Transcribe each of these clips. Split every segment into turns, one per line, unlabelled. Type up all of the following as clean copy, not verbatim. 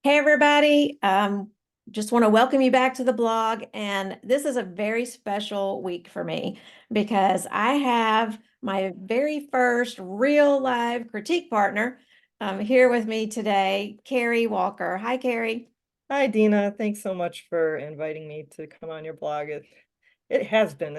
Hey, everybody. Just want to welcome you back to the blog. And this is a very special week for me because I have my very first real live critique partner here with me today, Carrie Walker. Hi, Carrie.
Hi, Dina. Thanks so much for inviting me to come on your blog. It's been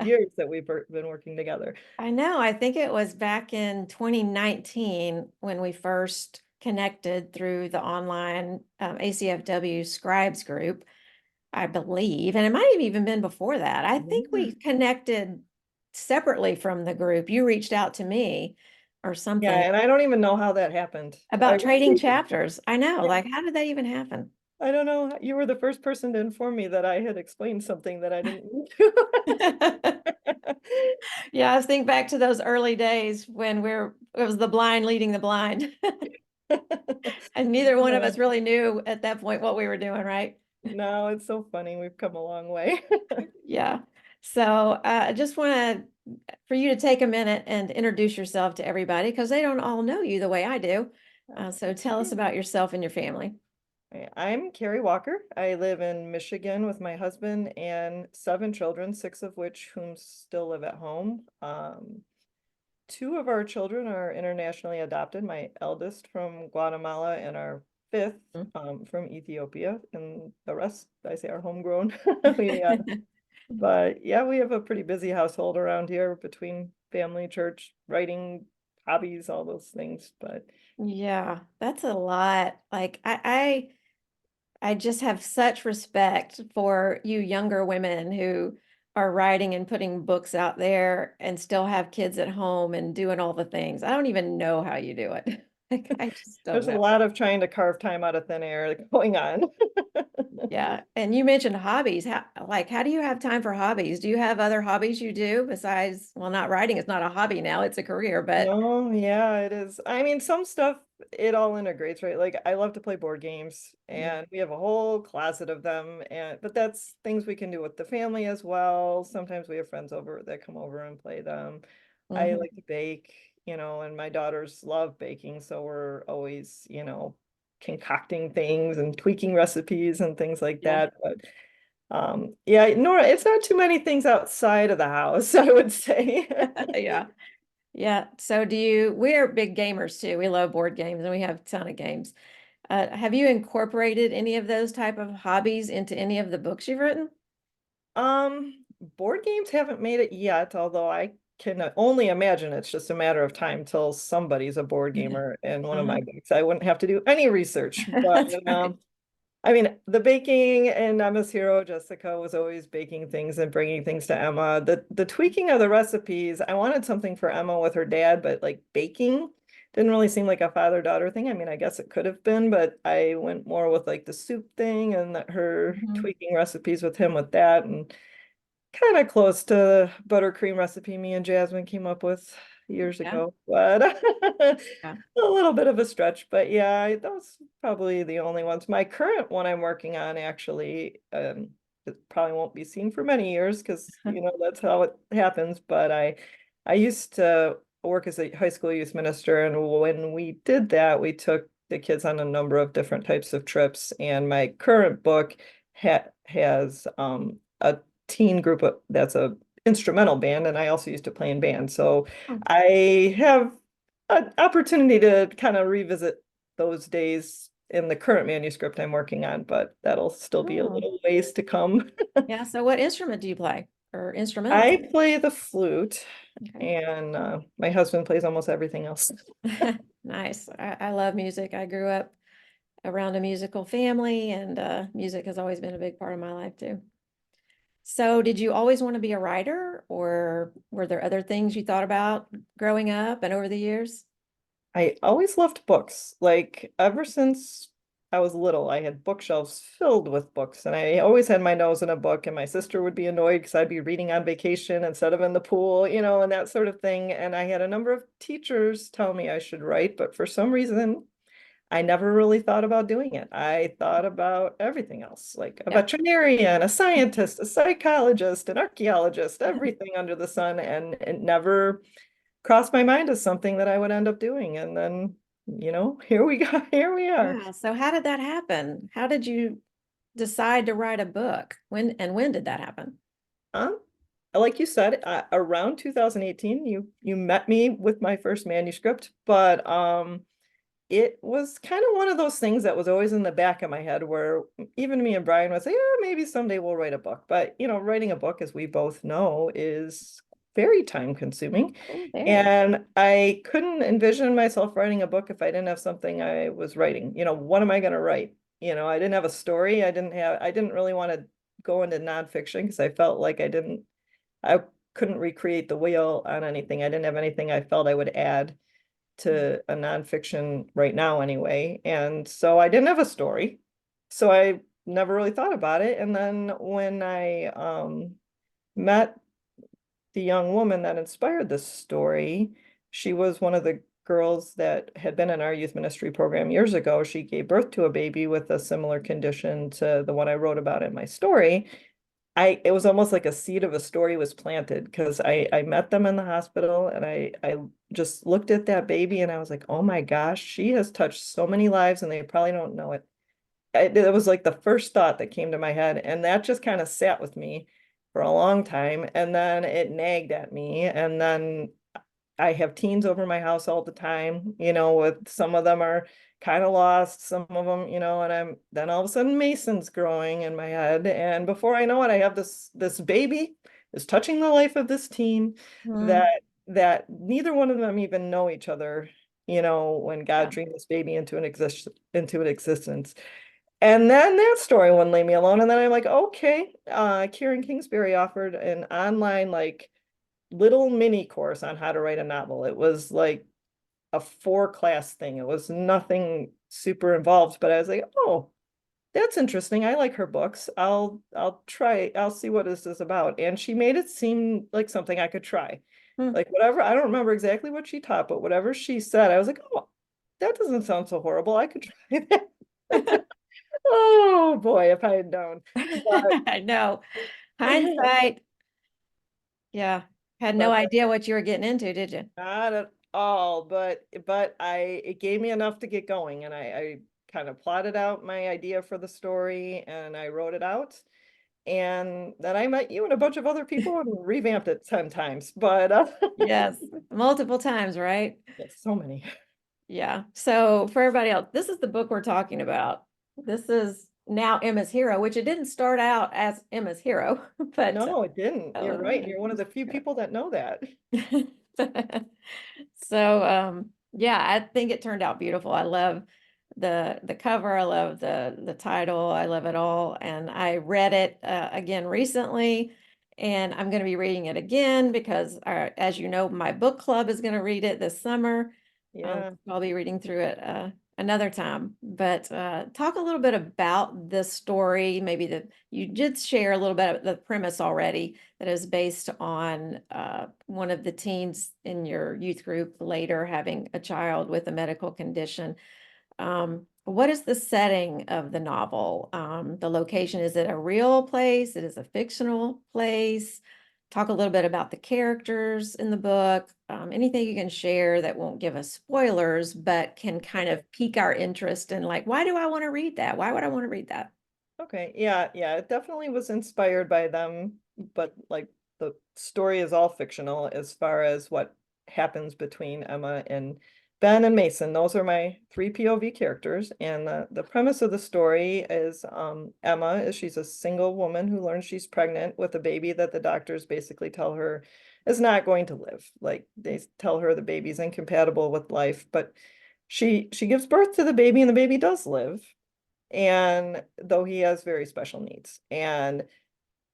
years that been working together.
I know. I think it was back in 2019 when we first connected through the online ACFW Scribes group. I believe, and it might have even been before that. I think
Yeah.
we connected separately from the group. You reached out to me or
Yeah,
something
and I don't even know how that happened.
about trading chapters. I know, like, how did that even happen?
I don't know. You were the first person to inform me that I had explained something that I didn't need to.
Yeah, I think back to those early days when it was the blind leading the blind. And neither one of
Yeah.
us really knew at that point what we were doing, right?
No, it's so funny. We've come a long way.
Yeah. So I just want for you to take a minute and introduce yourself to everybody because they don't all know you the way I do. So tell us about yourself and your family.
I'm Carrie Walker. I live in Michigan with my husband and seven children, six of which whom still live at home. Two of our children are internationally adopted, my eldest from Guatemala and our fifth from Ethiopia, and the rest, I say, are homegrown. We, but yeah, we have a pretty busy household around here between family, church, writing, hobbies, all those things. But
Yeah, that's a lot. Like I just have such respect for you younger women who are writing and putting books out there and still have kids at home and doing all the things. I don't even know how you do it. Like I just don't
there's a
know.
lot of trying to carve time out of thin air going on.
Yeah. And you mentioned hobbies. How do you have time for hobbies? Do you have other hobbies you do besides, well, not writing, it's not a hobby now, it's a career, but
No, yeah, it is. I mean, some stuff it all integrates, right? Like I love to play board games
yeah.
and we have a whole closet of them and but that's things we can do with the family as well. Sometimes we have friends over that come over and play them. I
Mhm.
like to bake, and my daughters love baking, so we're always, concocting things and tweaking recipes and things like
Yeah.
that. But yeah, Nora, it's not too many things outside of the house, I would say.
Yeah. Yeah. So we're big gamers too. We love board games and we have a ton of games. Have you incorporated any of those type of hobbies into any of the books you've written?
Board games haven't made it yet, although I can only imagine it's just a matter of time till somebody's a board gamer in one of
Uh-huh.
my books. I wouldn't have to do any research, but
That's right.
I mean, the baking and Emma's hero, Jessica, was always baking things and bringing things to Emma. The tweaking of the recipes, I wanted something for Emma with her dad, but like baking didn't really seem like a father-daughter thing. I mean, I guess it could have been, but I went more with like the soup thing and her
Mhm.
tweaking recipes with him with that. And kind of close to the buttercream recipe me and Jasmine came up with years
Yeah.
ago, but a
Yeah.
little bit of a stretch. But yeah, those probably the only ones. My current one I'm working on actually, it probably won't be seen for many years because that's how it happens. But I used to work as a high school youth minister, and when we did that, we took the kids on a number of different types of trips. And my current book has a teen group that's a instrumental band, and I also used to play in band. So
Oh,
I have an opportunity to kind of revisit those days in the current manuscript I'm working on, but that'll still be a
oh.
little ways to come.
Yeah. So what instrument do you play or instrumentals?
I play the flute,
Okay.
and my husband plays almost everything else.
Nice. I love music. I grew up around a musical family and music has always been a big part of my life too. So did you always want to be a writer or were there other things you thought about growing up and over the years?
I always loved books. Like ever since I was little, I had bookshelves filled with books, and I always had my nose in a book. And my sister would be annoyed because I'd be reading on vacation instead of in the pool, and that sort of thing. And I had a number of teachers tell me I should write, but for some reason, I never really thought about doing it. I thought about everything else, like a
Yeah.
veterinarian, a scientist, a psychologist, an archaeologist, everything under the sun, and it never crossed my mind as something that I would end up doing. And then here we go, here we are.
Yeah. So how did that happen? How did you decide to write a book? When did that happen?
Um, like you said, around 2018, you met me with my first manuscript, but it was kind of one of those things that was always in the back of my head where even me and Brian would say, yeah, maybe someday we'll write a book. But, writing a book, as we both know, is very time consuming.
Oh, very.
And I couldn't envision myself writing a book if I didn't have something I was writing. What am I going to write? I didn't have a story. I didn't really want to go into nonfiction because I felt like I couldn't recreate the wheel on anything. I didn't have anything I felt I would add to a nonfiction right now anyway. And so I didn't have a story. So I never really thought about it. And then when I met the young woman that inspired this story, she was one of the girls that had been in our youth ministry program years ago. She gave birth to a baby with a similar condition to the one I wrote about in my story. It was almost like a seed of a story was planted because I met them in the hospital and I just looked at that baby and I was like, oh my gosh, she has touched so many lives and they probably don't know it. It was like the first thought that came to my head, and that just kind of sat with me for a long time, and then it nagged at me, and then I have teens over my house all the time, with some of them are kind of lost, some of them, and I'm then all of a sudden Mason's growing in my head. And before I know it, I have this baby is touching the life of this teen
Hmm.
that neither one of them even know each other, when God
Yeah.
dreamed this baby into an existence. And then that story wouldn't leave me alone. And then I'm like, okay, Kieran Kingsbury offered an online like little mini course on how to write a novel. It was like a 4 class thing. It was nothing super involved, but I was like, oh, that's interesting. I like her books. I'll try. I'll see what this is about. And she made it seem like something I could try.
Hmm.
Like whatever, I don't remember exactly what she taught, but whatever she said, I was like, oh, that doesn't sound so horrible. I could try that. Oh boy, if I had known. But
I know. Hindsight, yeah. Had no
but
idea what you were getting into, did you?
not at all, but it gave me enough to get going, and I kind of plotted out my idea for the story and I wrote it out. And then I met you and a bunch of other people and revamped it 10 times. But
Yes, multiple times, right?
yes, so many.
Yeah. So for everybody else, this is the book we're talking about. This is now Emma's Hero, which it didn't start out as Emma's Hero, but
No, it didn't. You're right.
uh,
You're one of the few people that know that.
So yeah, I think it turned out beautiful. I love the cover, I love the title, I love it all. And I read it again recently, and I'm going to be reading it again because as you know, my book club is going to read it this summer.
Yeah.
I'll be reading through it another time. But talk a little bit about this story. Maybe you did share a little bit of the premise already, that is based on one of the teens in your youth group later having a child with a medical condition. What is the setting of the novel? The location, is it a real place? It is a fictional place? Talk a little bit about the characters in the book. Anything you can share that won't give us spoilers, but can kind
Okay.
of pique our interest in, like, why do I want to read that? Why would I want to read that?
Okay. Yeah, yeah, it definitely was inspired by them, but like the story is all fictional as far as what happens between Emma and Ben and Mason. Those are my three POV characters. And the premise of the story is Emma is she's a single woman who learns she's pregnant with a baby that the doctors basically tell her is not going to live. Like they tell her the baby's incompatible with life, but she gives birth to the baby and the baby does live, and though he has very special needs. And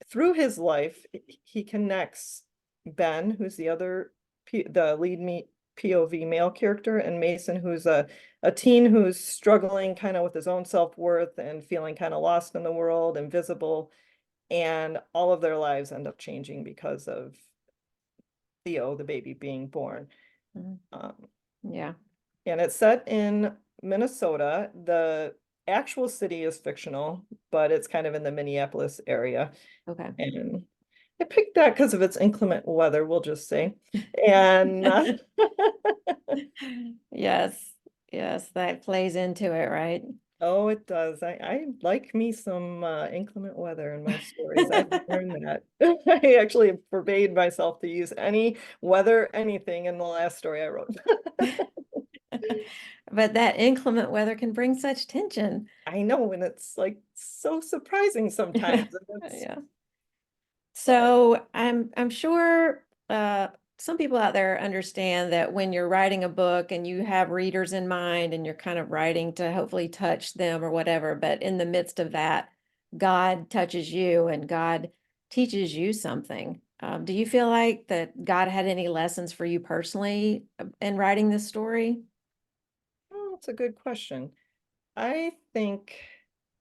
through his life, he connects Ben, who's the lead POV male character, and Mason, who's a teen who's struggling kind of with his own self-worth and feeling kind of lost in the world, invisible, and all of their lives end up changing because of Theo, the baby, being born.
Mhm.
Um,
Yeah.
and it's set in Minnesota. The actual city is fictional, but it's kind of in the Minneapolis area.
Okay.
And I picked that because of its inclement weather, we'll just say. And
Yes. Yes, that plays into it, right?
Oh, it does. I like me some inclement weather in my stories. I've learned that. I actually forbade myself to use any weather, anything in the last story I wrote.
But that inclement weather can bring such tension.
I know, and it's like so surprising sometimes. And it's,
Yeah.
but
So I'm sure some people out there understand that when you're writing a book and you have readers in mind and you're kind of writing to hopefully touch them or whatever, but in the midst of that, God touches you and God teaches you something. Do you feel like that God had any lessons for you personally in writing this story?
oh, it's a good question. I think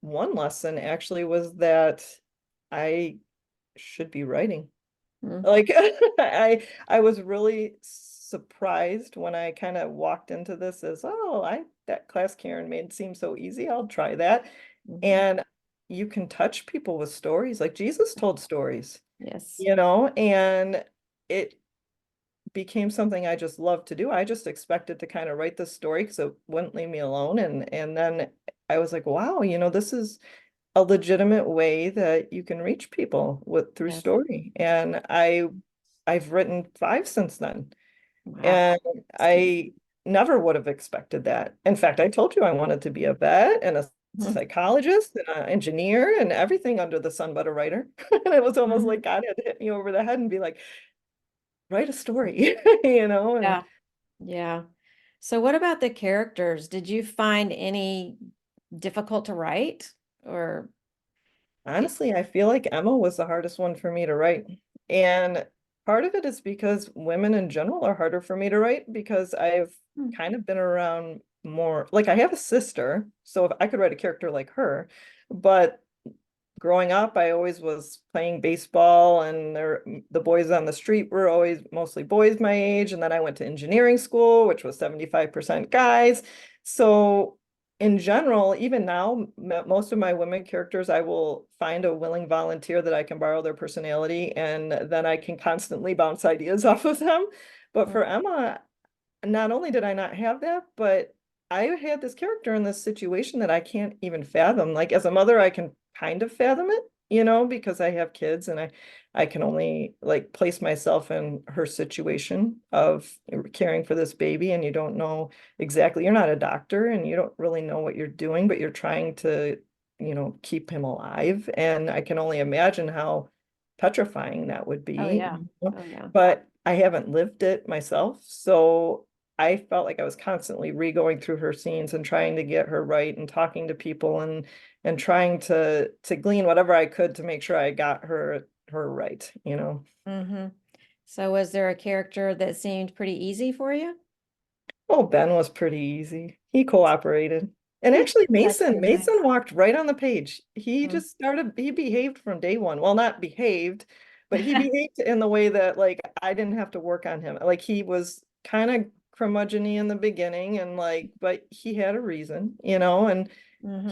one lesson actually was that I should be writing.
Mm,
Like I was really surprised when I kind of walked into this as, oh, I that class Karen made seem so easy. I'll try that.
mhm.
And you can touch people with stories. Like Jesus told stories,
Yes.
you know, and it became something I just loved to do. I just expected to kind of write this story because it wouldn't leave me alone. And then I was like, wow, this is a legitimate way that you can reach people with through
Yes.
story. And I've written five since then.
Wow.
And I never would have expected that. In fact, I told you I wanted to be a vet and a
Mhm.
psychologist and an engineer and everything under the sun but a writer. And it was almost
Mhm.
like God had hit me over the head and be like, write a story, and
Yeah. Yeah. So what about the characters? Did you find any difficult to write or it,
honestly, I feel like Emma was the hardest one for me to write. And part of it is because women in general are harder for me to write because I've
hmm,
kind of been around more, like I have a sister, so if I could write a character like her, but growing up, I always was playing baseball, and the boys on the street were always mostly boys my age. And then I went to engineering school, which was 75% guys. So, in general, even now, most of my women characters, I will find a willing volunteer that I can borrow their personality, and then I can constantly bounce ideas off of them. But
mm,
for Emma, not only did I not have that, but I had this character in this situation that I can't even fathom. Like as a mother, I can kind of fathom it, because I have kids and I can only like place myself in her situation of caring for this baby, and you don't know exactly, you're not a doctor and you don't really know what you're doing, but you're trying to, keep him alive. And I can only imagine how petrifying that would
oh
be,
yeah. Oh yeah.
but I haven't lived it myself. So I felt like I was constantly re-going through her scenes and trying to get her right and talking to people and trying to glean whatever I could to make sure I got her right.
Hmm. So was there a character that seemed pretty easy for you?
Oh, Ben was pretty easy. He cooperated. And actually
That's so
Mason
nice.
walked right on the page. He
Mm.
just he behaved from day one. Well, not behaved, but he behaved in the way that like I didn't have to work on him. Like he was kind of curmudgeon-y in the beginning and like, but he had a reason, and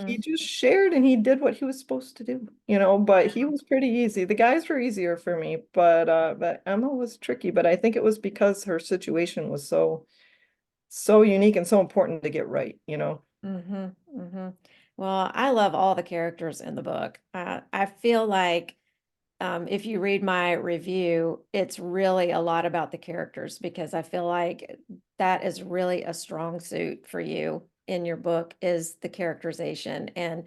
he
Hmm.
just shared and he did what he was supposed to do, but he was pretty easy. The guys were easier for me, but Emma was tricky, but I think it was because her situation was so unique and so important to get right.
Hmm. Hmm. Well, I love all the characters in the book. I feel like if you read my review, it's really a lot about the characters because I feel like that is really a strong suit for you in your book is the characterization and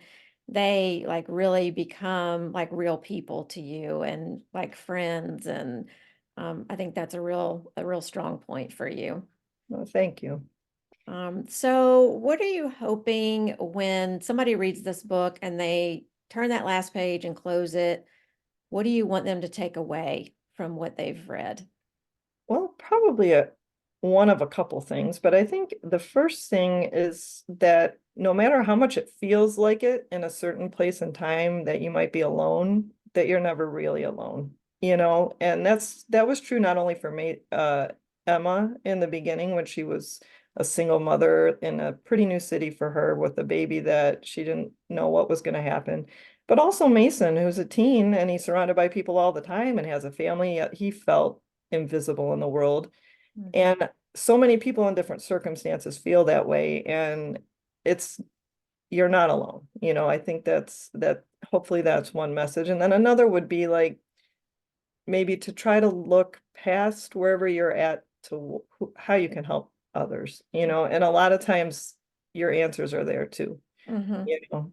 they like really become like real people to you and like friends and I think that's a real strong point for you.
Well, thank you.
So what are you hoping when somebody reads this book and they turn that last page and close it? What do you want them to take away from what they've read?
Well, probably one of a couple things, but I think the first thing is that no matter how much it feels like it in a certain place and time that you might be alone, that you're never really alone. And that was true not only for me, Emma in the beginning when she was a single mother in a pretty new city for her with a baby that she didn't know what was going to happen. But also Mason, who's a teen and he's surrounded by people all the time and has a family, yet he felt invisible in the world.
Mhm.
And so many people in different circumstances feel that way, and it's you're not alone. I think that hopefully that's one message. And then another would be like maybe to try to look past wherever you're at to how you can help others, and a lot of times your answers are there too,
Mm-hmm.
you know.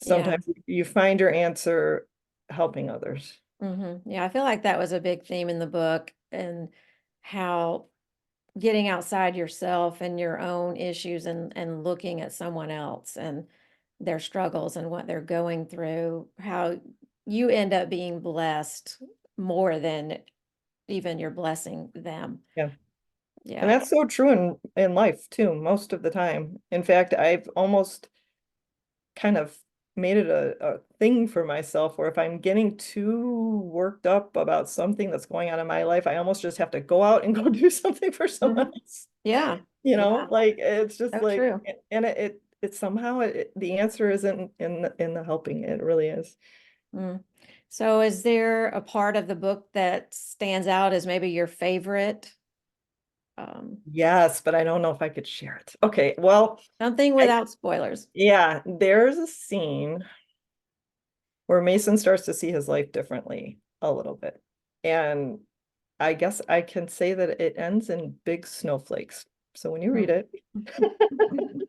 Yeah.
Sometimes you find your answer helping others.
Mm-hmm. Yeah, I feel like that was a big theme in the book, and how getting outside yourself and your own issues, and looking at someone else and their struggles and what they're going through, how you end up being blessed more than even you're blessing them.
Yeah. And
Yeah.
that's so true in life too, most of the time. In fact, I've almost kind of made it a thing for myself where if I'm getting too worked up about something that's going on in my life, I almost just have to go out and go do something for someone
Mhm.
else.
Yeah. Yeah.
Like it's just
So
like,
true.
and it somehow the answer isn't in the helping. It really is.
Mm. So is there a part of the book that stands out as maybe your favorite? Um,
Yes, but I don't know if I could share it. Okay, well,
Something
I,
without spoilers.
yeah, there's a scene where Mason starts to see his life differently a little bit. And I guess I can say that it ends in big snowflakes. So when you read
Mm.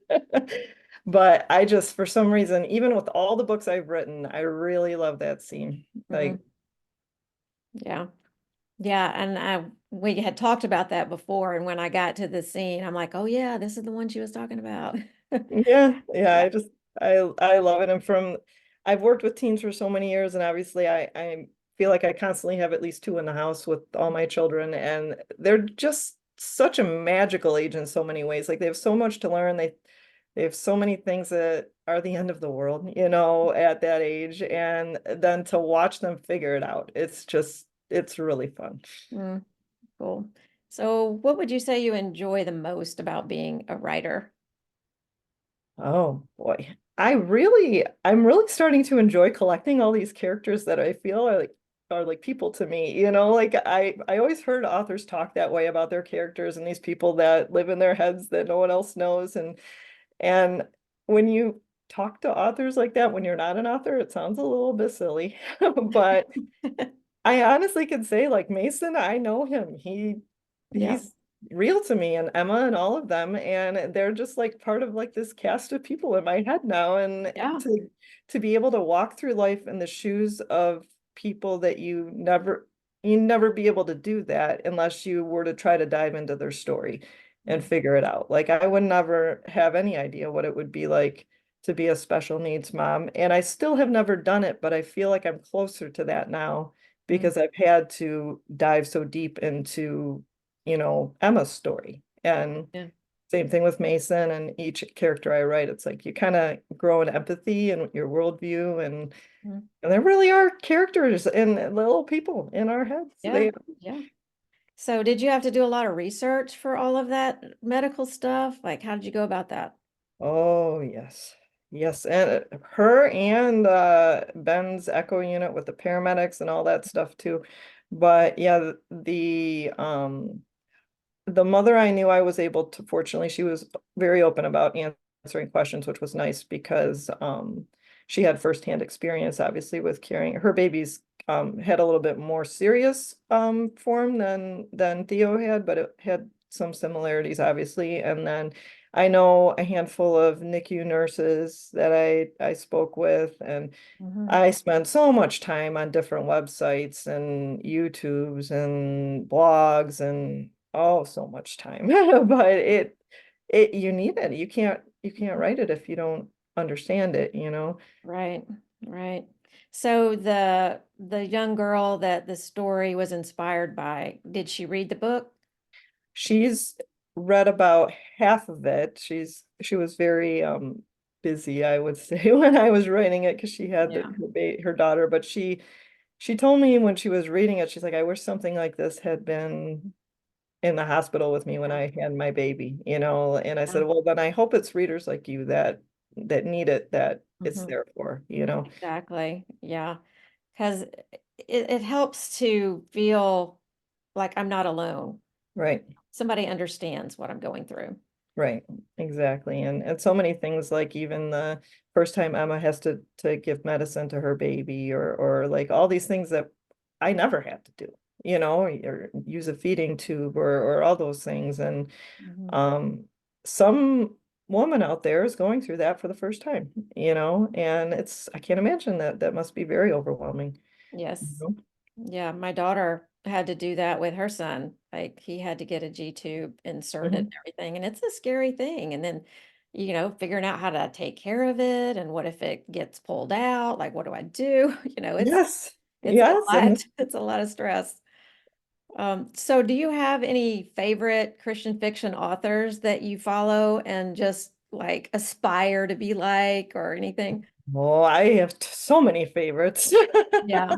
it, but I just, for some reason, even with all the books I've written, I really love that scene.
Mhm.
Like,
Yeah. Yeah, and we had talked about that before, and when I got to the scene, I'm like, "Oh yeah, this is the one she was talking about."
yeah,
Yeah.
I love it. I've worked with teens for so many years, and obviously I feel like I constantly have at least two in the house with all my children, and they're just such a magical age in so many ways. Like they have so much to learn. They have so many things that are the end of the world, at that age, and then to watch them figure it out, it's really fun.
Mm, cool. So, what would you say you enjoy the most about being a writer?
Oh boy. I'm really starting to enjoy collecting all these characters that I feel are like people to me. Like I always heard authors talk that way about their characters and these people that live in their heads that no one else knows. And when you talk to authors like that when you're not an author, it sounds a little bit silly. But I honestly can say like Mason, I know him.
Yeah.
He's real to me, and Emma and all of them, and they're just like part of like this cast of people in my head now. And
Yeah.
to be able to walk through life in the shoes of people that you never be able to do that unless you were to try to dive into their story and
Mm,
figure it out. Like I would never have any idea what it would be like to be a special needs mom. And I still have never done it, but I feel like I'm closer to that now
mm,
because I've had to dive so deep into, Emma's story. And
yeah.
same thing with Mason and each character I write. It's like you kind of grow in empathy and your worldview,
Mm,
and there really are characters and little people in our heads.
yeah. Yeah. So, did you have to do a lot of research for all of that medical stuff? Like, how did you go about that?
Oh yes. Yes, and her and Ben's echo unit with the paramedics and all that stuff too. But yeah, the mother I knew, I was able to, fortunately, she was very open about answering questions, which was nice because she had firsthand experience, obviously, with carrying her babies. Had a little bit more serious form than Theo had, but it had some similarities, obviously. And then I know a handful of NICU nurses that I spoke with, and
Hmm.
I spend so much time on different websites and YouTubes and blogs and oh, so much time. But you need it. You can't write it if you don't understand it.
Right, right. So the young girl that the story was inspired by, did she read the book?
She's read about half of it. She was very busy, I would say, when I was writing it because she had
Yeah.
her daughter, but she told me when she was reading it, she's like, I wish something like this had been in the hospital with me when
Yeah.
I had my baby. And I
Yeah.
said, well, then I hope it's readers like you that need it, that it's
Hmm.
there for.
Exactly. Yeah. Because it helps to feel like I'm not alone.
Right.
somebody understands what I'm going through.
Right, exactly. And so many things like even the first time Emma has to give medicine to her baby or like all these things that I never had to do, or use a feeding tube or all those things. And
Mhm.
um some woman out there is going through that for the first time, and I can't imagine that that must be very overwhelming. you
Yes.
know?
Yeah, my daughter had to do that with her son. Like he had to get a G tube inserted and
Mhm.
everything, and it's a scary thing. And then, figuring out how to take care of it and what if it gets pulled out? Like, what do I do?
Yes,
It's a
yes,
lot.
and
It's a lot of stress. So do you have any favorite Christian fiction authors that you follow and just like aspire to be like or anything?
oh, I have so many favorites.
Yeah.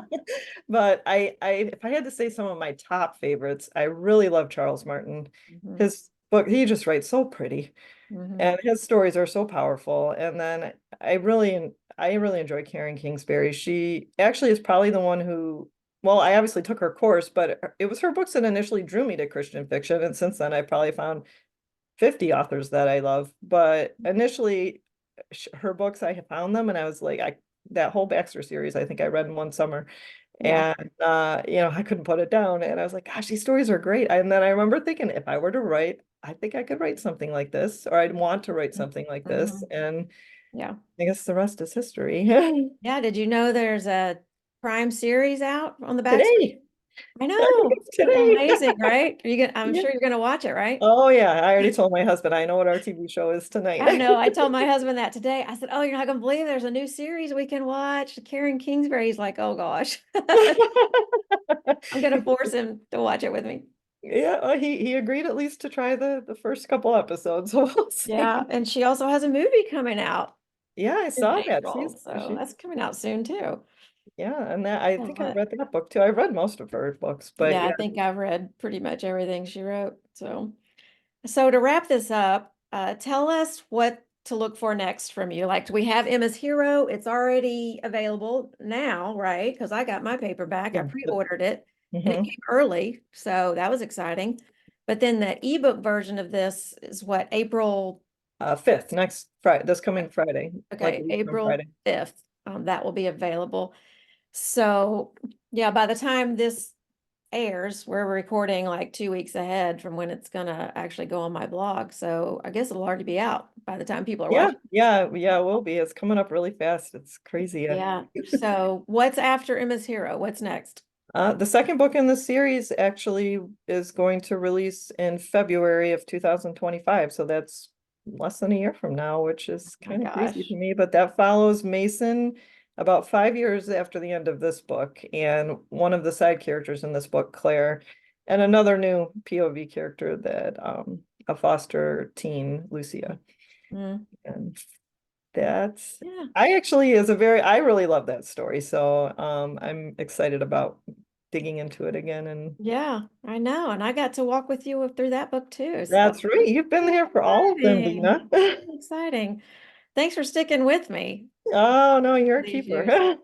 But if I had to say some of my top favorites, I really love Charles Martin.
Hmm.
His book, he just writes so pretty,
Hmm.
and his stories are so powerful. And then I really enjoy Karen Kingsbury. She actually is probably the one who, well, I obviously took her course, but it was her books that initially drew me to Christian fiction. And since then, I probably found 50 authors that I love. But initially, her books, I have found them, and I was like, that whole Baxter series, I think I read in one summer,
Yeah.
and I couldn't put it down. And I was like, gosh, these stories are great. And then I remember thinking, if I were to write, I think I could write something like this, or I'd want to write something like this.
Hmm.
And
Yeah.
I guess the rest is history.
Yeah. Did you know there's a Prime series out on the Baxter?
Today,
I
I think
know.
it's today.
Amazing, right? I'm
Yeah.
sure you're gonna watch it, right?
Oh yeah, I already told my husband I know what our TV show is tonight.
I know. I told my husband that today. I said, "Oh, you're not gonna believe there's a new series we can watch." Karen Kingsbury. He's like, "Oh gosh." I'm gonna force him to watch it with me.
Yeah, he agreed at least to try the first couple episodes. So we'll
Yeah,
see.
and she also has a movie coming out
Yeah, I
in
saw that.
April, so
She
that's coming out soon too.
yeah, and that I
Oh,
think I read that book too. I read most of her books, but
yeah, I
yeah,
think I've read pretty much everything she wrote. So to wrap this up, tell us what to look for next from you. Like, we have Emma's Hero. It's already available now, right? Because I got my paperback. I
yeah,
pre-ordered it and it
mhm.
came early, so that was exciting. But then the ebook version of this is what, April,
5th, next Friday, this coming Friday, like a
okay,
week from
April
Friday.
5th. That will be available. So yeah, by the time this airs, we're recording like 2 weeks ahead from when it's gonna actually go on my blog. So I guess it'll already be out by the time people are
Yeah,
watching.
yeah, yeah, it will be. It's coming up really fast. It's crazy.
Yeah. So what's after Emma's Hero? What's next?
The second book in the series actually is going to release in February of 2025. So that's less than a year from now, which is
Oh my
kind of crazy to
gosh.
me. But that follows Mason about 5 years after the end of this book. And one of the side characters in this book, Claire, and another new POV character that a foster teen, Lucia.
Mm,
And that's
yeah.
I actually is a very I really love that story. So I'm excited about digging into it again. And
Yeah, I know. And I got to walk with you through that book too. So
that's right. You've been there for all of them,
exciting.
Dina.
Exciting. Thanks for sticking with me
Oh no, you're a
these
keeper.
years.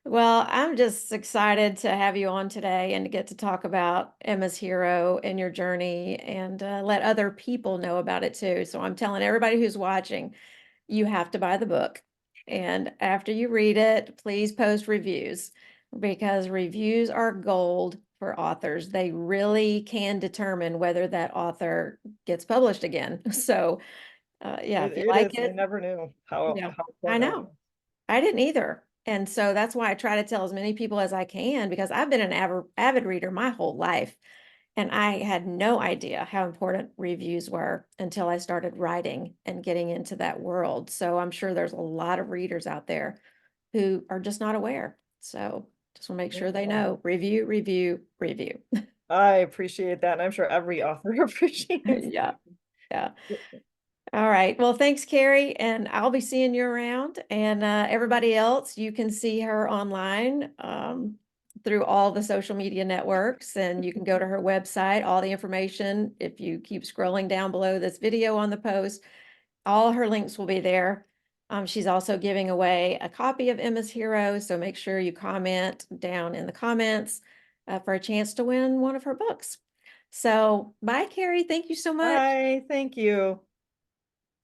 Well, I'm just excited to have you on today and to get to talk about Emma's Hero and your journey and let other people know about it too. So I'm telling everybody who's watching, you have to buy the book. And after you read it, please post reviews because reviews are gold for authors. They really can determine whether that author gets published again. So, yeah,
It,
if you
it
like
is. I
it,
never knew
yeah,
how
I
important that
know.
was.
I didn't either. And so that's why I try to tell as many people as I can because I've been an avid reader my whole life. And I had no idea how important reviews were until I started writing and getting into that world. So I'm sure there's a lot of readers out there who are just not aware. So just want to make sure they
Yeah.
know review, review, review.
I appreciate that. And I'm sure every author appreciates
Yeah. Yeah.
that.
All right. Well, thanks, Carrie. And I'll be seeing you around. And everybody else, you can see her online through all the social media networks. And you can go to her website, all the information. If you keep scrolling down below this video on the post, all her links will be there. She's also giving away a copy of Emma's Hero. So make sure you comment down in the comments for a chance to win one of her books. So bye, Carrie. Thank you so much.
Bye, thank you.